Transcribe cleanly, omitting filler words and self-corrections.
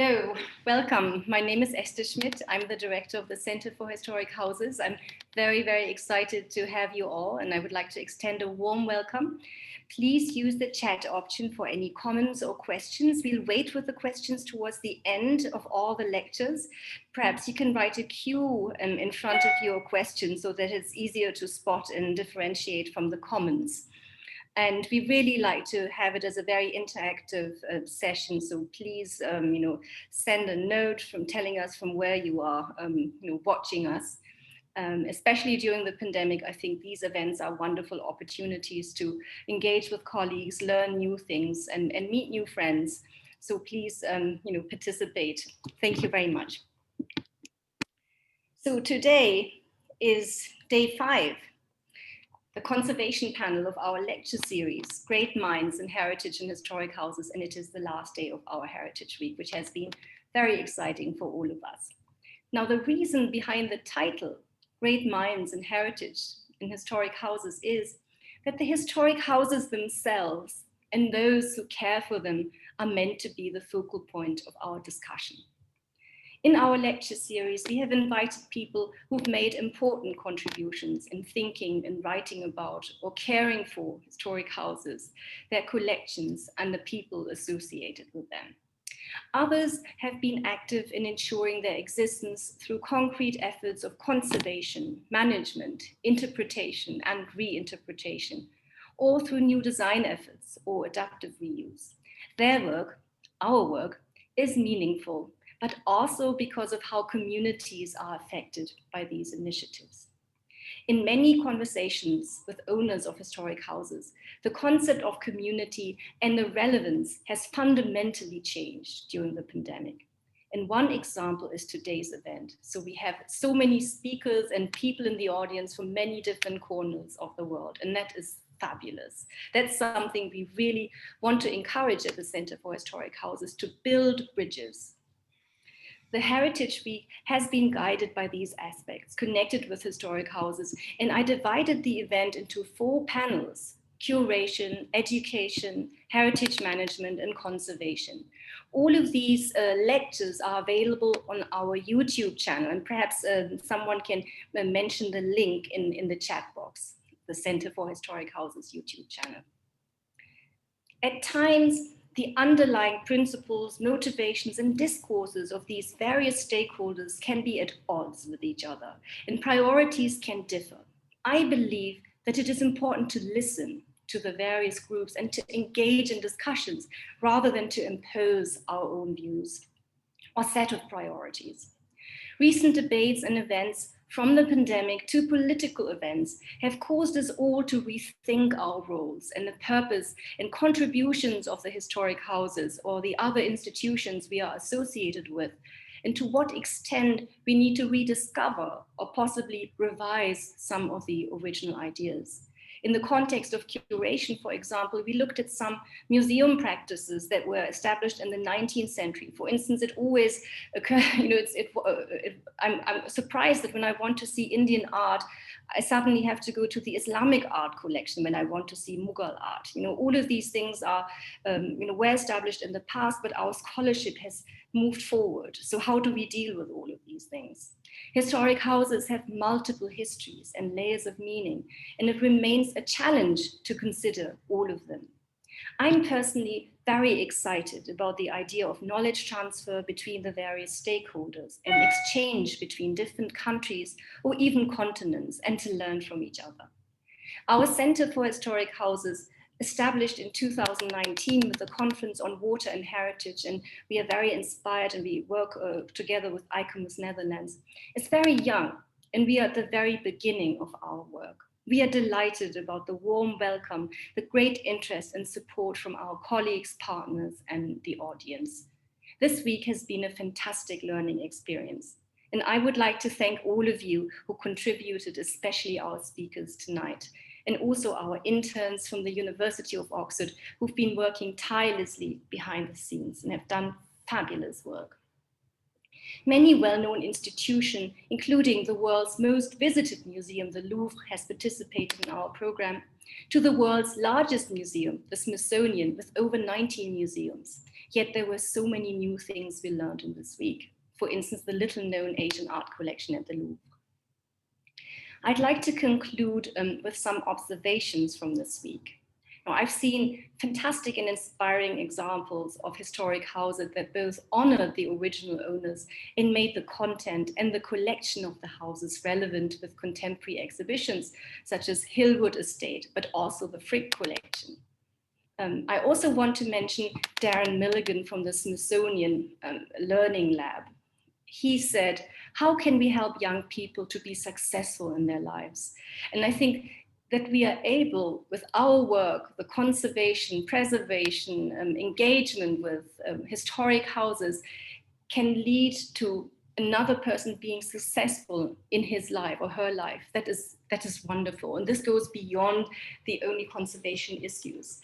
Hello, welcome. My name is Esther Schmidt. I'm the director of the Center for Historic Houses. I'm very, very excited to have you all, and I would like to extend a warm welcome. Please use the chat option for any comments or questions. We'll wait with the questions towards the end of all the lectures. Perhaps you can write a queue in front of your question so that it's easier to spot and differentiate from the comments. And we really like to have it as a very interactive session. So please, send a note from telling us from where you are, watching us. Especially during the pandemic, I think these events are wonderful opportunities to engage with colleagues, learn new things, and meet new friends. So please, participate. Thank you very much. So today is day 5. The conservation panel of our lecture series, Great Minds in Heritage and Historic Houses, and it is the last day of our Heritage Week, which has been very exciting for all of us. Now, the reason behind the title, Great Minds in Heritage and Historic Houses, is that the historic houses themselves and those who care for them are meant to be the focal point of our discussion. In our lecture series, we have invited people who've made important contributions in thinking and writing about or caring for historic houses, their collections, and the people associated with them. Others have been active in ensuring their existence through concrete efforts of conservation, management, interpretation, and reinterpretation, or through new design efforts or adaptive reuse. Their work, our work, is meaningful, but also because of how communities are affected by these initiatives. In many conversations with owners of historic houses, the concept of community and the relevance has fundamentally changed during the pandemic. And one example is today's event. So we have so many speakers and people in the audience from many different corners of the world, and that is fabulous. That's something we really want to encourage at the Center for Historic Houses, to build bridges. The Heritage Week has been guided by these aspects connected with historic houses, and I divided the event into 4 panels: curation, education, heritage management, and conservation. All of these lectures are available on our YouTube channel, and perhaps someone can mention the link in the chat box, the Center for Historic Houses YouTube channel. At times, the underlying principles, motivations, and discourses of these various stakeholders can be at odds with each other, and priorities can differ. I believe that it is important to listen to the various groups and to engage in discussions rather than to impose our own views or set of priorities. Recent debates and events, from the pandemic to political events, have caused us all to rethink our roles and the purpose and contributions of the historic houses or the other institutions we are associated with, and to what extent we need to rediscover or possibly revise some of the original ideas. In the context of curation, for example, we looked at some museum practices that were established in the 19th century. For instance, it always occurs, I'm surprised that when I want to see Indian art, I suddenly have to go to the Islamic art collection when I want to see Mughal art. All of these things are, well established in the past, but our scholarship has moved forward. So how do we deal with all of these things? Historic houses have multiple histories and layers of meaning, and it remains a challenge to consider all of them. I'm personally very excited about the idea of knowledge transfer between the various stakeholders and exchange between different countries or even continents, and to learn from each other. Our Center for Historic Houses, established in 2019 with the Conference on Water and Heritage, and we are very inspired, and we work together with ICOMOS Netherlands. It's very young, and we are at the very beginning of our work. We are delighted about the warm welcome, the great interest and support from our colleagues, partners, and the audience. This week has been a fantastic learning experience, and I would like to thank all of you who contributed, especially our speakers tonight, and also our interns from the University of Oxford, who've been working tirelessly behind the scenes and have done fabulous work. Many well-known institutions, including the world's most visited museum, the Louvre, has participated in our program, to the world's largest museum, the Smithsonian, with over 19 museums. Yet there were so many new things we learned in this week. For instance, the little known Asian art collection at the Louvre. I'd like to conclude with some observations from this week. Now, I've seen fantastic and inspiring examples of historic houses that both honored the original owners and made the content and the collection of the houses relevant with contemporary exhibitions, such as Hillwood Estate, but also the Frick collection. I also want to mention Darren Milligan from the Smithsonian Learning Lab. He said, how can we help young people to be successful in their lives? And I think that we are able, with our work, the conservation, preservation, engagement with historic houses, can lead to another person being successful in his life or her life. That is wonderful. And this goes beyond the only conservation issues.